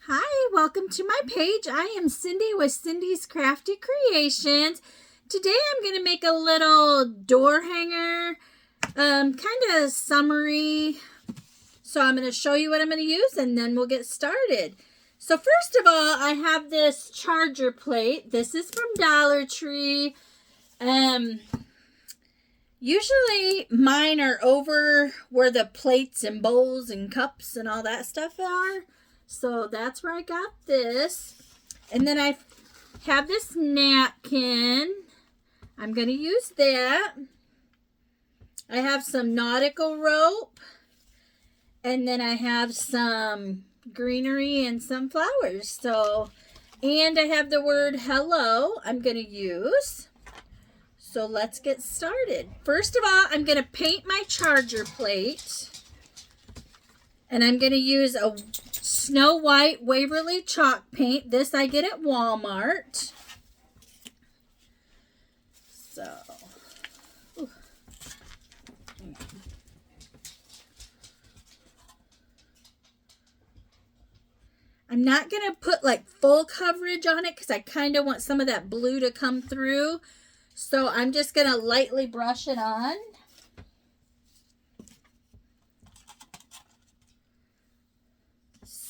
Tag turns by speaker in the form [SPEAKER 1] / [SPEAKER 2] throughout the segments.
[SPEAKER 1] Hi, welcome to my page. I am Cindy with Cindy's Crafty Creations. Today I'm going to make a little door hanger, kind of summary. So I'm going to show you what I'm going to use and then we'll get started. So first of all, I have this charger plate. This is from Dollar Tree. Usually mine are over where the plates and bowls and cups and all that stuff are. So that's where I got this. And then I have this napkin. I'm going to use that. I have some nautical rope. And then I have some greenery and some flowers. And I have the word hello I'm going to use. So let's get started. First of all, I'm going to paint my charger plate. And I'm going to use a Snow White Waverly chalk paint. This I get at Walmart. So, I'm not going to put like full coverage on it because I kind of want some of that blue to come through. So I'm just going to lightly brush it on.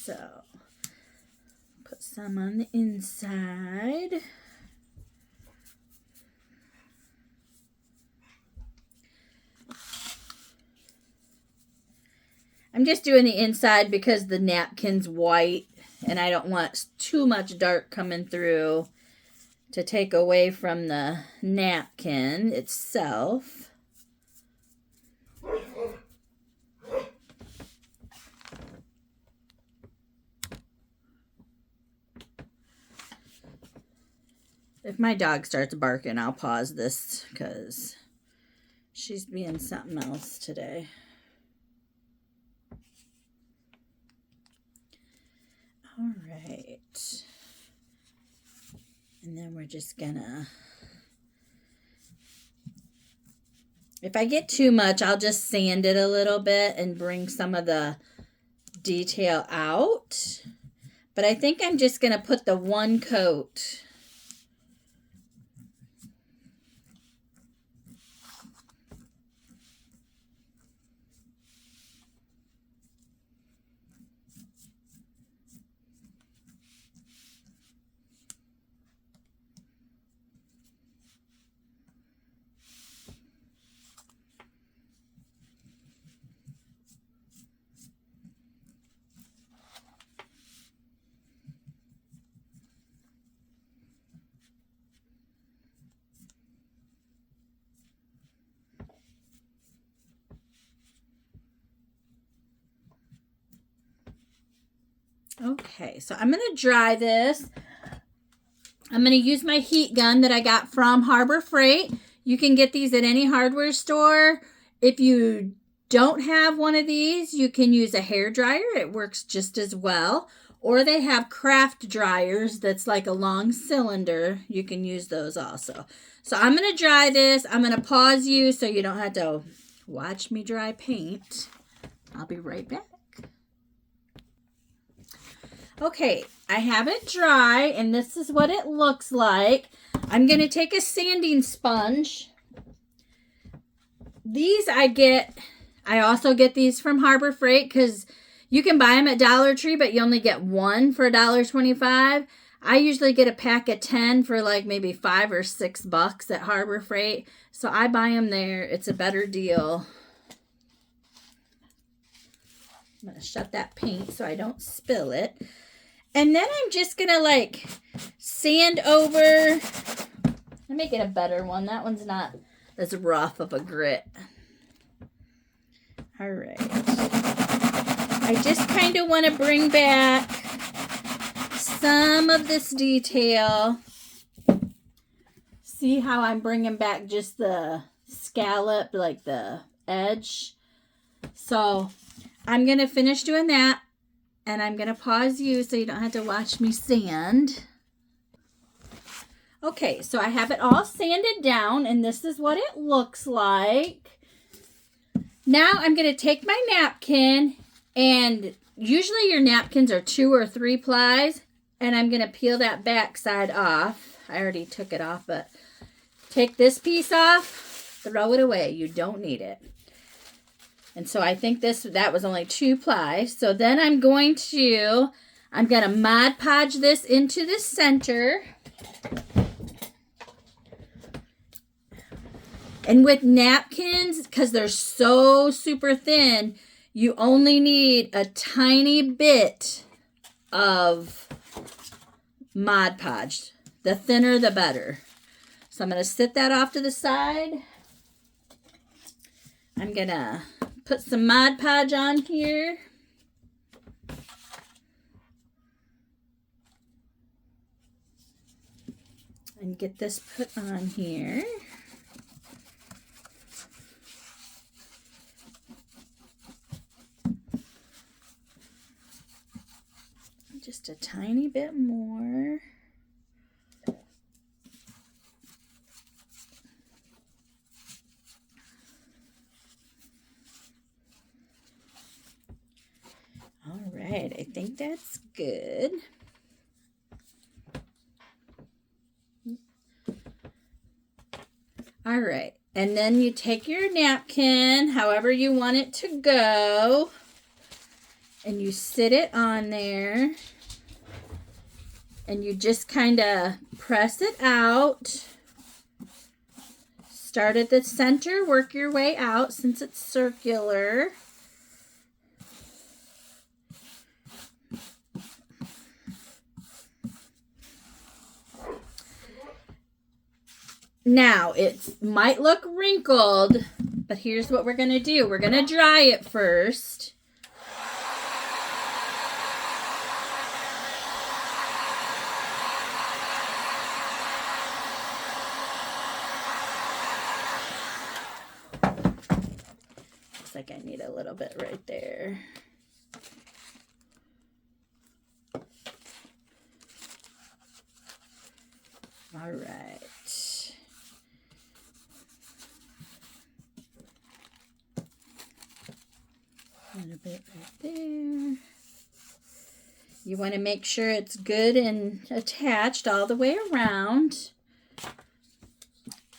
[SPEAKER 1] So, put some on the inside. I'm just doing the inside because the napkin's white and I don't want too much dark coming through to take away from the napkin itself. If my dog starts barking, I'll pause this because she's being something else today. All right. And then we're just gonna, if I get too much, I'll just sand it a little bit and bring some of the detail out. But I think I'm just gonna put the one coat. Okay, so I'm going to dry this. I'm going to use my heat gun that I got from Harbor Freight. You can get these at any hardware store. If you don't have one of these, you can use a hair dryer. It works just as well. Or they have craft dryers that's like a long cylinder. You can use those also. So I'm going to dry this. I'm going to pause you so you don't have to watch me dry paint. I'll be right back. Okay, I have it dry, and this is what it looks like. I'm going to take a sanding sponge. These I also get these from Harbor Freight because you can buy them at Dollar Tree, but you only get one for $1.25. I usually get a pack of 10 for like maybe $5 or $6 at Harbor Freight. So I buy them there. It's a better deal. I'm going to shut that paint so I don't spill it. And then I'm just going to like sand over. Let me get a better one. That one's not as rough of a grit. All right. I just kind of want to bring back some of this detail. See how I'm bringing back just the scallop, like the edge. So I'm going to finish doing that. And I'm going to pause you so you don't have to watch me sand. Okay, so I have it all sanded down, and this is what it looks like. Now I'm going to take my napkin and usually your napkins are 2 or 3 plies, and I'm going to peel that back side off. I already took it off, but take this piece off, throw it away. You don't need it. And so I think that was only 2 plies. So then I'm going to Mod Podge this into the center. And with napkins, because they're so super thin, you only need a tiny bit of Mod Podge. The thinner, the better. So I'm going to sit that off to the side. I'm going to put some Mod Podge on here. And get this put on here. Just a tiny bit more. All right, I think that's good. All right, and then you take your napkin, however you want it to go, and you sit it on there, and you just kind of press it out. Start at the center, work your way out since it's circular. Now, it might look wrinkled, but here's what we're going to do. We're going to dry it first. Looks like I need a little bit right there. All right. A little bit right there. You want to make sure it's good and attached all the way around.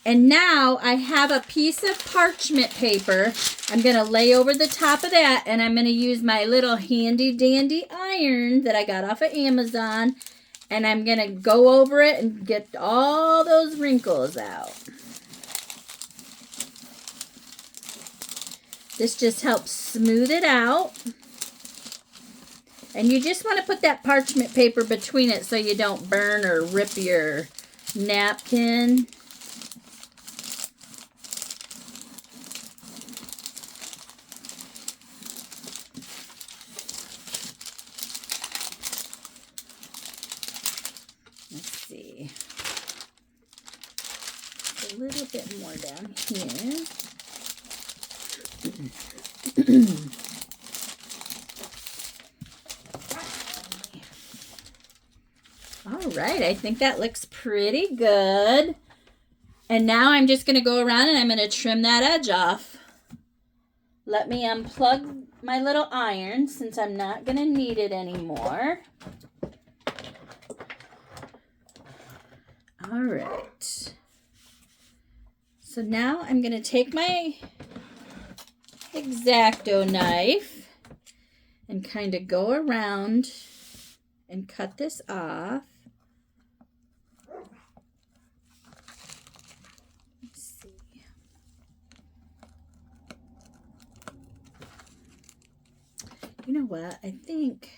[SPEAKER 1] And now I have a piece of parchment paper. I'm going to lay over the top of that, and I'm going to use my little handy dandy iron that I got off of Amazon, and I'm going to go over it and get all those wrinkles out. This just helps smooth it out. And you just want to put that parchment paper between it so you don't burn or rip your napkin. Let's see. A little bit more down here. All right, I think that looks pretty good. And now I'm just going to go around and I'm going to trim that edge off. Let me unplug my little iron since I'm not going to need it anymore. All right. So now I'm going to take my X-Acto knife and kind of go around and cut this off. Let's see. You know what? I think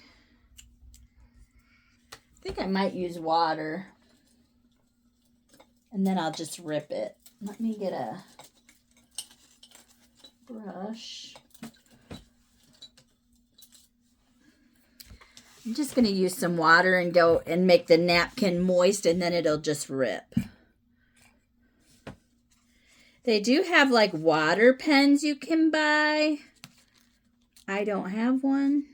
[SPEAKER 1] I might use water. And then I'll just rip it. Let me get a brush. I'm just going to use some water and go and make the napkin moist, and then it'll just rip. They do have like water pens you can buy. I don't have one.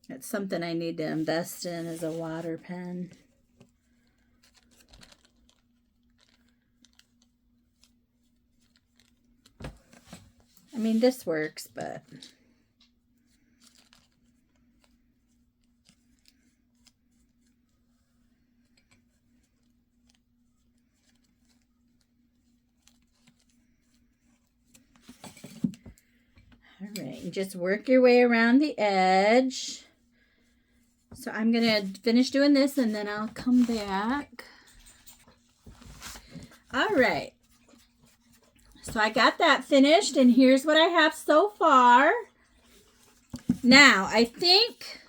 [SPEAKER 1] It's something I need to invest in as a water pen. I mean, this works, but all right, and just work your way around the edge. So I'm gonna finish doing this and then I'll come back. All right. So I got that finished, and here's what I have so far. Now, I think,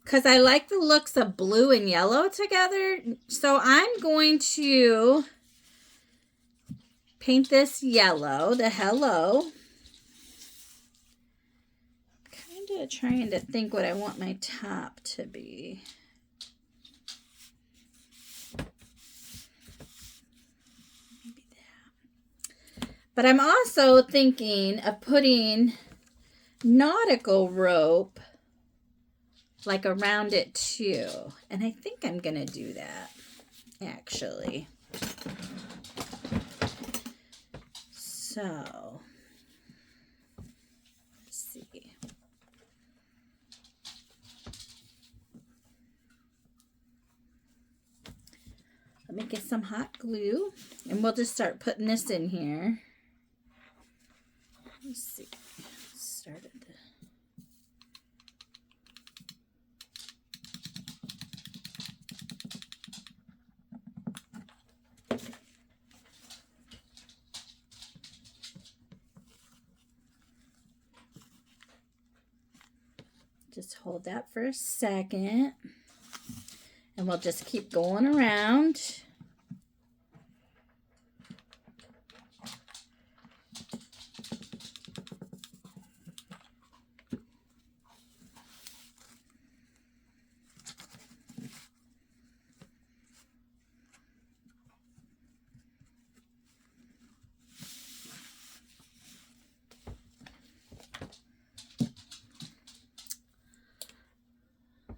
[SPEAKER 1] because I like the looks of blue and yellow together, so I'm going to paint this yellow, the hello. Kind of trying to think what I want my top to be. But I'm also thinking of putting nautical rope like around it too. And I think I'm going to do that, actually. So, let's see. Let me get some hot glue, and we'll just start putting this in here. Let's see. Started the just hold that for a second, and we'll just keep going around.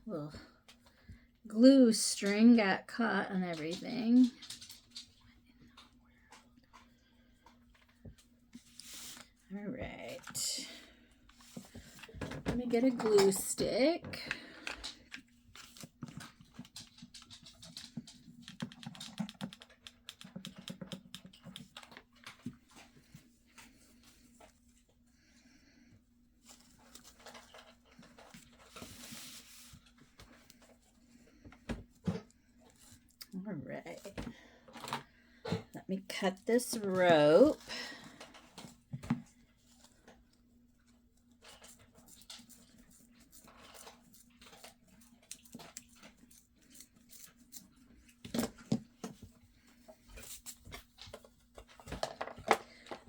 [SPEAKER 1] Well, glue string got caught on everything. All right. Let me get a glue stick. All right. Let me cut this rope.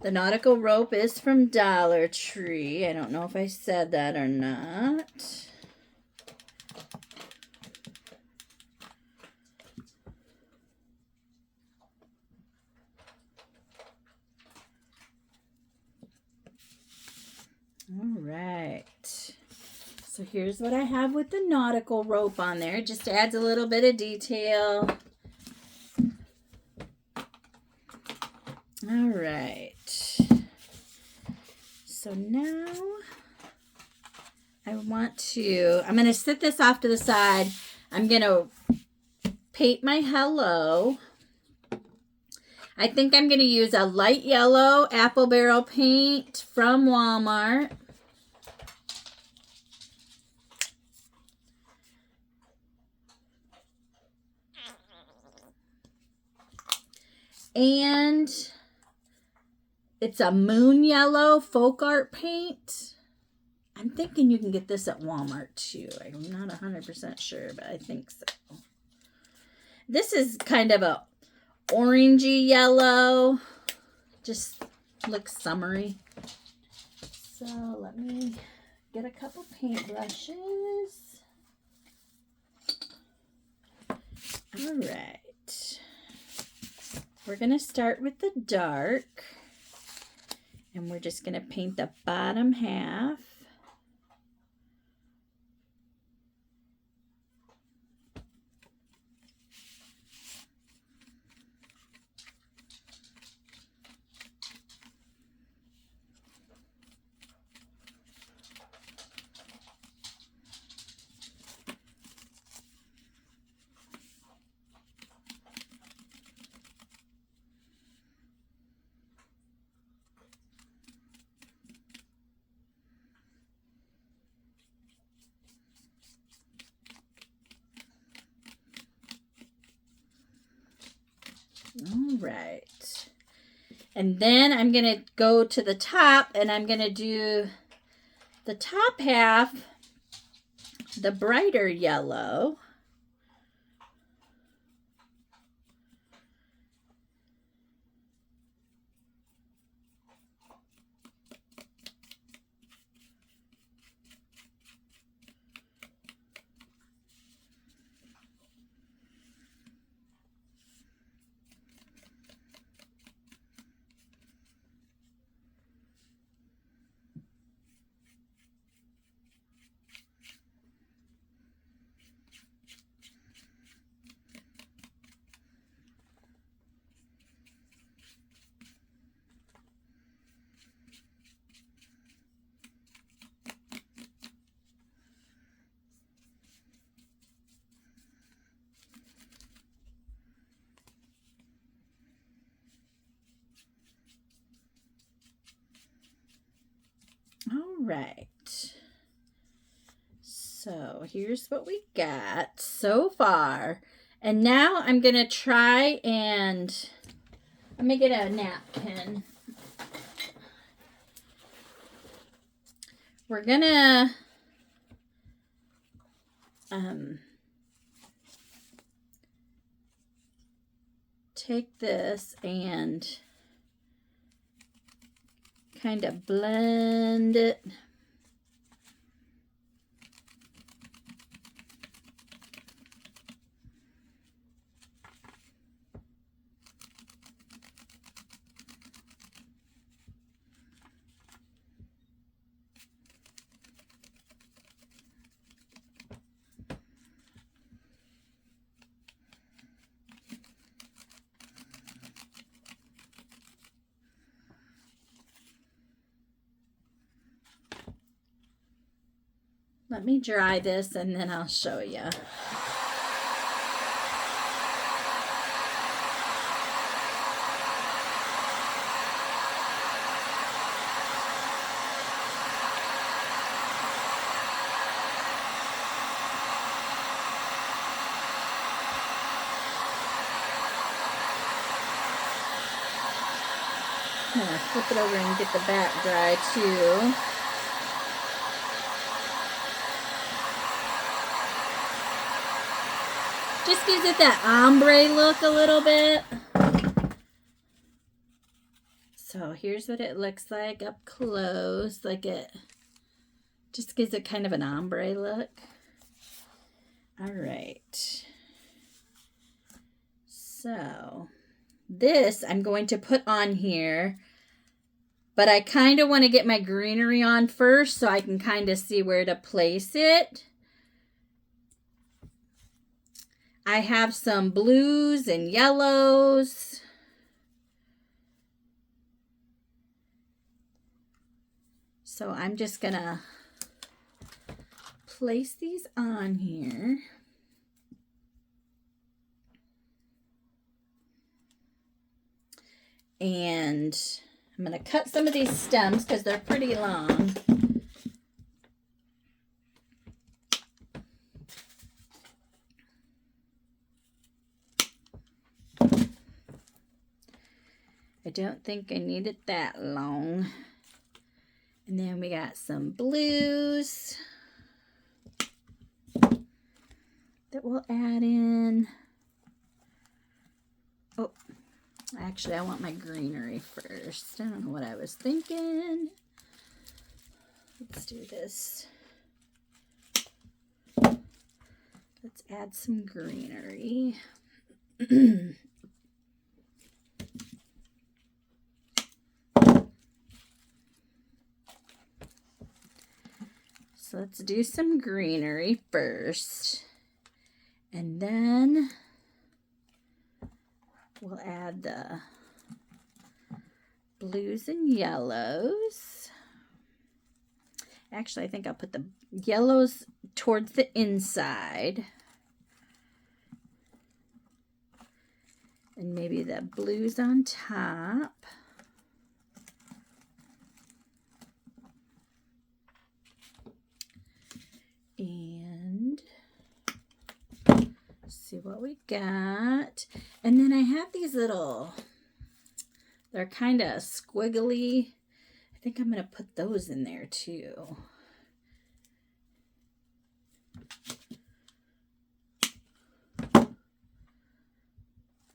[SPEAKER 1] The nautical rope is from Dollar Tree. I don't know if I said that or not. All right. So here's what I have with the nautical rope on there. It just adds a little bit of detail. All right. So now I'm going to sit this off to the side. I'm going to paint my hello. I think I'm going to use a light yellow apple barrel paint from Walmart. And it's a moon yellow folk art paint. I'm thinking you can get this at Walmart too. I'm not 100% sure, but I think so. This is kind of a orangey yellow. Just looks summery. So let me get a couple paintbrushes. All right. We're going to start with the dark. And we're just going to paint the bottom half. right. And then I'm going to go to the top and I'm going to do the top half, the brighter yellow. All right. So here's what we got so far. And now I'm going to try and let me get a napkin. We're going to take this and kind of blend it. Let me dry this and then I'll show you. I'm gonna flip it over and get the back dry too. Just gives it that ombre look a little bit. So here's what it looks like up close. Like it just gives it kind of an ombre look. All right. So this I'm going to put on here, but I kind of want to get my greenery on first so I can kind of see where to place it. I have some blues and yellows. So I'm just gonna place these on here. And I'm gonna cut some of these stems because they're pretty long. I don't think I need it that long. And then we got some blues that we'll add in. Oh, actually, I want my greenery first. I don't know what I was thinking. Let's do this. Let's add some greenery. So let's do some greenery first. And then we'll add the blues and yellows. Actually, I think I'll put the yellows towards the inside. And maybe the blues on top. And see what we got. And then I have these little They're kind of squiggly. I think I'm going to put those in there too.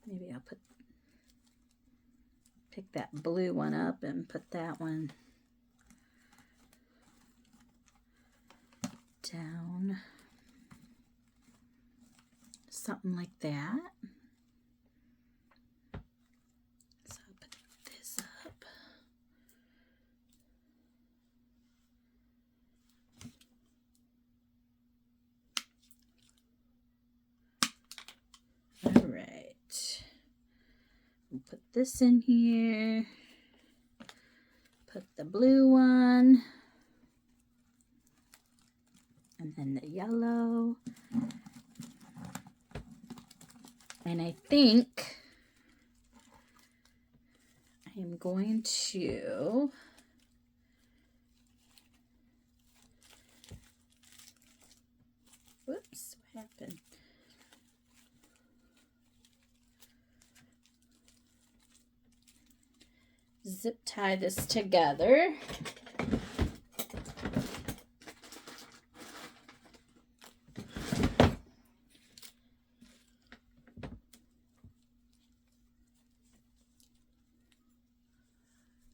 [SPEAKER 1] Maybe I'll pick that blue one up and put that one down. Something like that. So I'll put this up. All right. We'll put this in here. Put the blue one. And then the yellow. And I think I am going to whoops, what happened? Zip tie this together.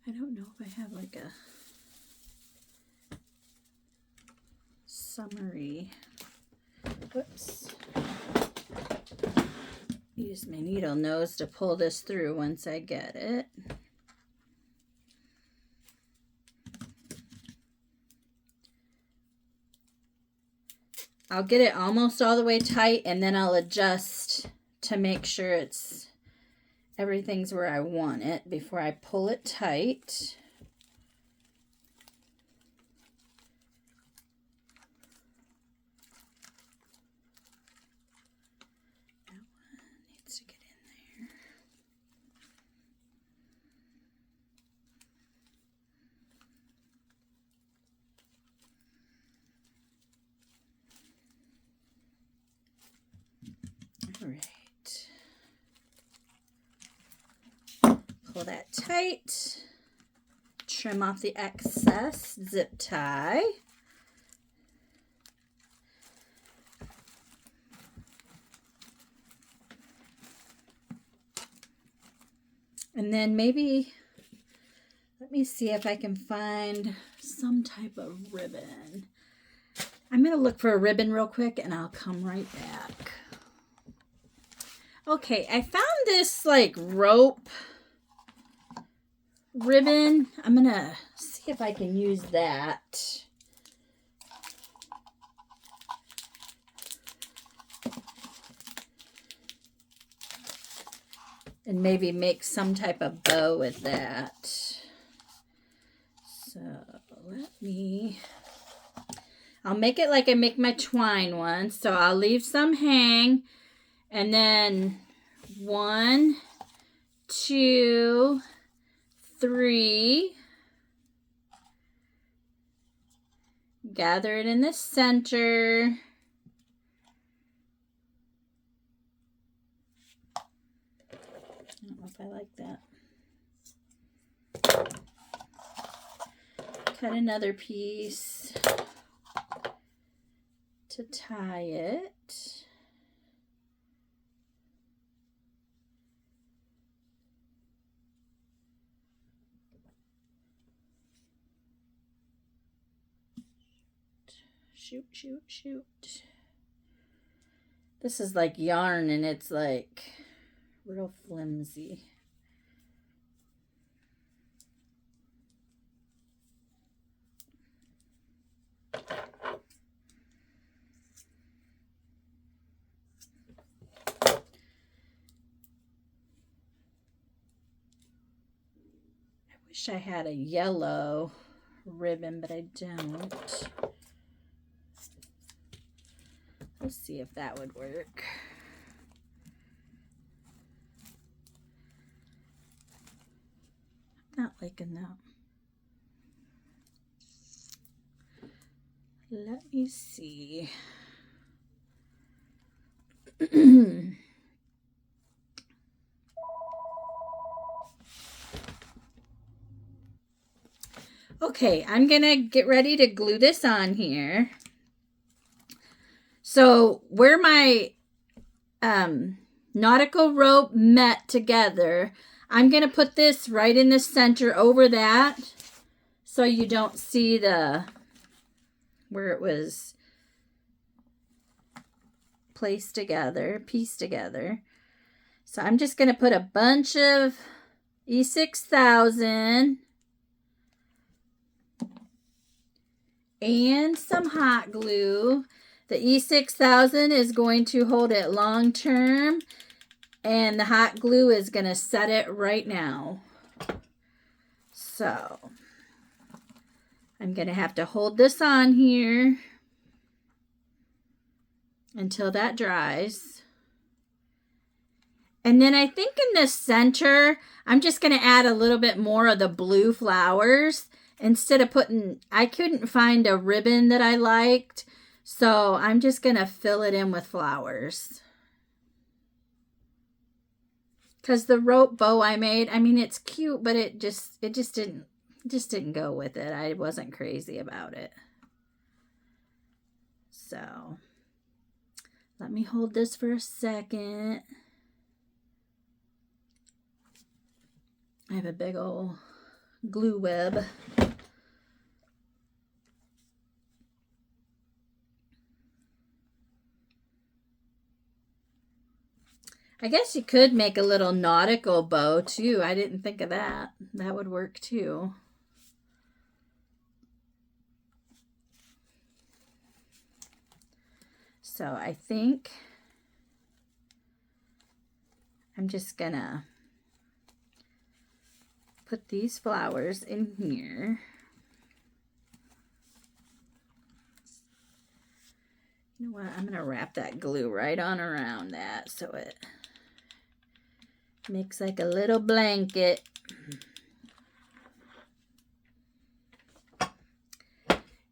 [SPEAKER 1] I don't know if I have like a summary. Whoops. Use my needle nose to pull this through once I get it. I'll get it almost all the way tight and then I'll adjust to make sure everything's where I want it before I pull it tight. That one needs to get in there. All right. Pull that tight, trim off the excess, zip tie. And then maybe, let me see if I can find some type of ribbon. I'm going to look for a ribbon real quick and I'll come right back. Okay, I found this like rope ribbon. I'm gonna see if I can use that. And maybe make some type of bow with that. So I'll make it like I make my twine one. So I'll leave some hang. And then 1, 2, 3. Gather it in the center. I don't know if I like that. Cut another piece to tie it. Shoot. This is like yarn and it's like real flimsy. I wish I had a yellow ribbon, but I don't. Let's see if that would work. Not liking that. Let me see. Okay, I'm gonna get ready to glue this on here. So where my nautical rope met together, I'm gonna put this right in the center over that, so you don't see the where it was placed together, pieced together. So I'm just gonna put a bunch of E6000 and some hot glue. The E6000 is going to hold it long term, and the hot glue is going to set it right now. So I'm going to have to hold this on here until that dries. And then I think in the center, I'm just going to add a little bit more of the blue flowers. Instead of putting, I couldn't find a ribbon that I liked, so I'm just going to fill it in with flowers. Because the rope bow I made, I mean, it's cute, but it just didn't go with it. I wasn't crazy about it. So let me hold this for a second. I have a big old glue web. I guess you could make a little nautical bow too. I didn't think of that. That would work too. So I think I'm just gonna put these flowers in here. You know what? I'm gonna wrap that glue right on around that so it makes like a little blanket. And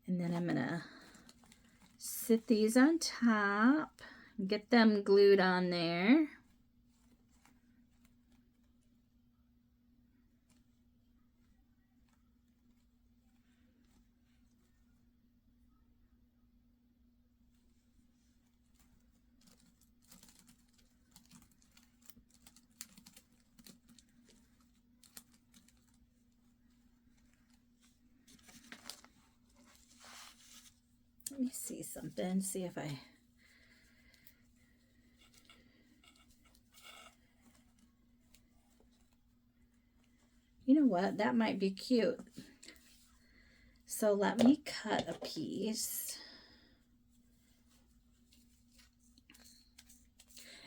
[SPEAKER 1] then I'm gonna sit these on top and get them glued on there. Let me see something, see if I... You know what? That might be cute. So let me cut a piece.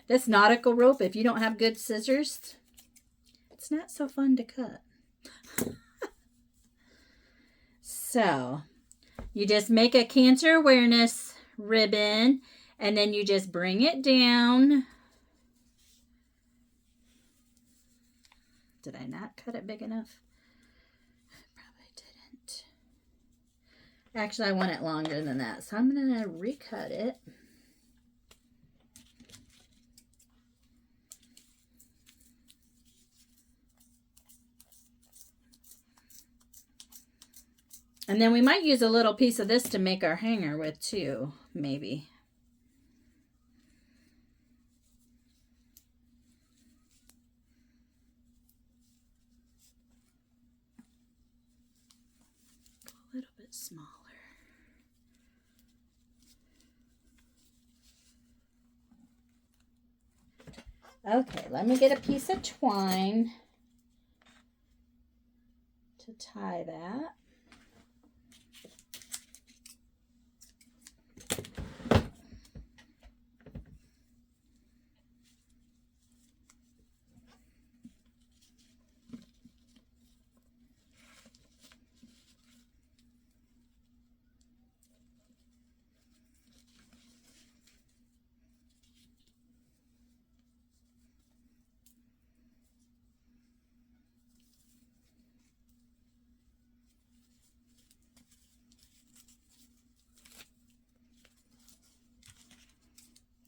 [SPEAKER 1] This nautical rope, if you don't have good scissors, it's not so fun to cut. So you just make a cancer awareness ribbon, and then you just bring it down. Did I not cut it big enough? Probably didn't. Actually, I want it longer than that, so I'm going to recut it. And then we might use a little piece of this to make our hanger with too, maybe. A little bit smaller. Okay, let me get a piece of twine to tie that.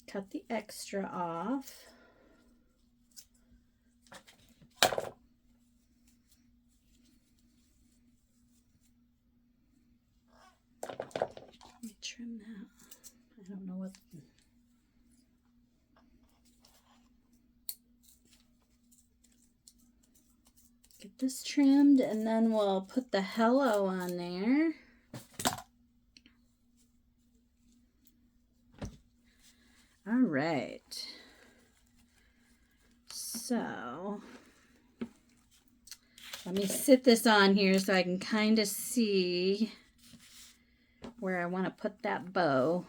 [SPEAKER 1] Cut the extra off. trim that. I don't know what. Get this trimmed, and then we'll put the hello on there. All right. So let me sit this on here so I can kind of see where I want to put that bow.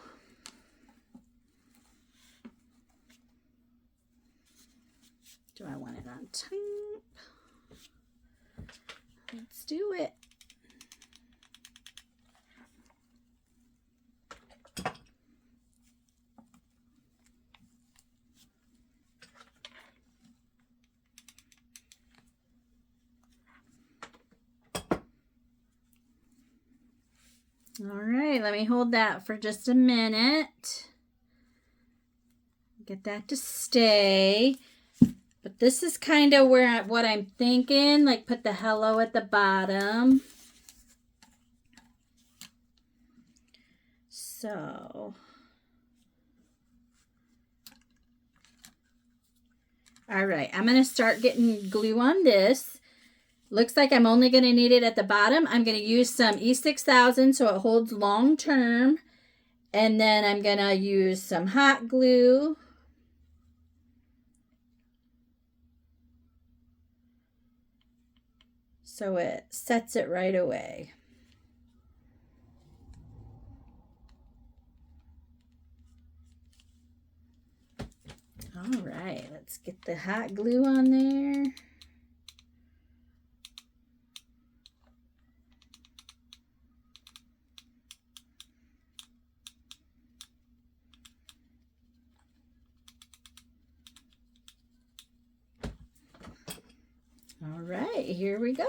[SPEAKER 1] Do I want it on top? Let's do it. All right, let me hold that for just a minute. Get that to stay. But this is kind of where what I'm thinking, like put the hello at the bottom. So, all right, I'm going to start getting glue on this. Looks like I'm only going to need it at the bottom. I'm going to use some E6000 so it holds long term. And then I'm going to use some hot glue. So it sets it right away. All right, let's get the hot glue on there. All right, here we go.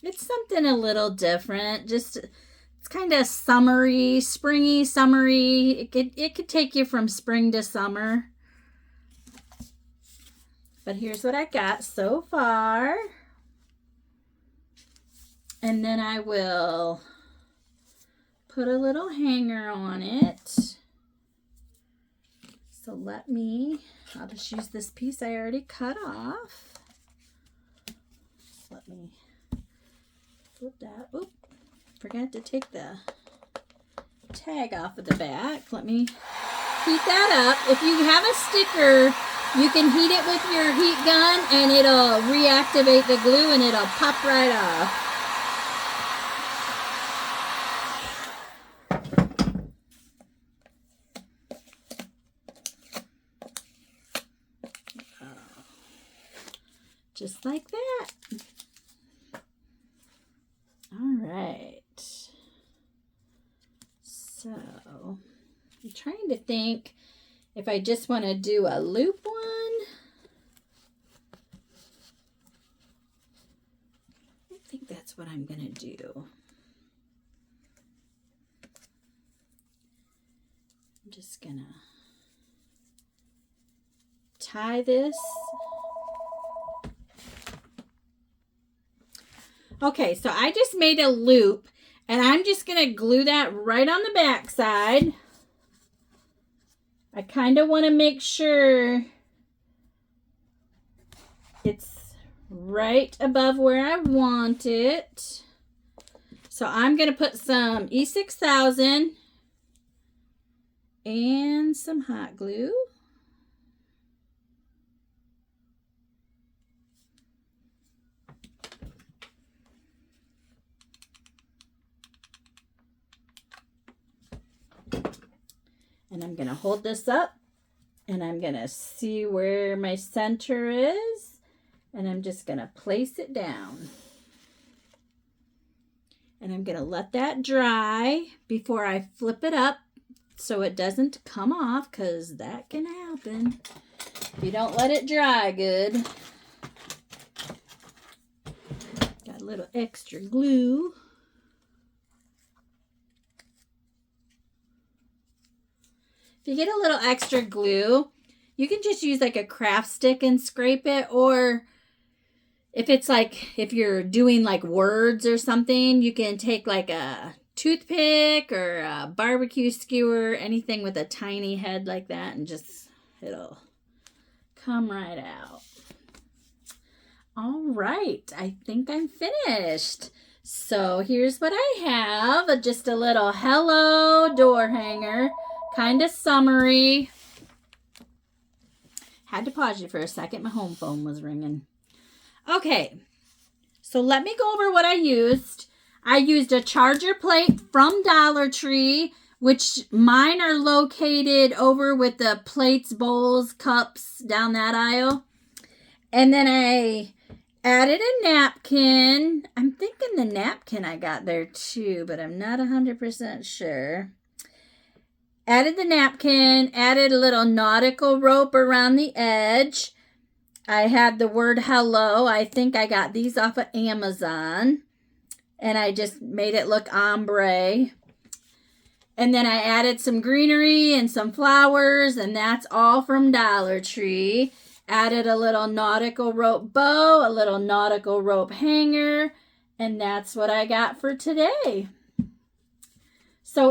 [SPEAKER 1] It's something a little different. Just it's kind of summery, springy, summery. It could take you from spring to summer. But here's what I got so far. And then I will put a little hanger on it. So I'll just use this piece I already cut off. Let me flip that. Oop, forgot to take the tag off of the back. Let me heat that up. If you have a sticker, you can heat it with your heat gun and it'll reactivate the glue and it'll pop right off. Just like that. All right. So I'm trying to think if I just want to do a loop one. I think that's what I'm going to do. I'm just going to tie this. Okay, so I just made a loop and I'm just going to glue that right on the back side. I kind of want to make sure it's right above where I want it. So I'm going to put some E6000 and some hot glue. And I'm going to hold this up and I'm going to see where my center is. And I'm just going to place it down. And I'm going to let that dry before I flip it up so it doesn't come off, because that can happen if you don't let it dry good. Got a little extra glue. If you get a little extra glue, you can just use like a craft stick and scrape it, or if it's like, if you're doing like words or something, you can take like a toothpick or a barbecue skewer, anything with a tiny head like that, and just, it'll come right out. All right, I think I'm finished. So here's what I have, just a little hello door hanger, kind of summery. Had to pause you for a second, my home phone was ringing. Okay, so let me go over what I used. I used a charger plate from Dollar Tree, which mine are located over with the plates, bowls, cups down that aisle. And then I added a napkin. I'm thinking the napkin I got there too, but I'm not 100% sure. Added the napkin, added a little nautical rope around the edge. I had the word hello. I think I got these off of Amazon. And I just made it look ombre. And then I added some greenery and some flowers, and that's all from Dollar Tree. Added a little nautical rope bow, a little nautical rope hanger, and that's what I got for today.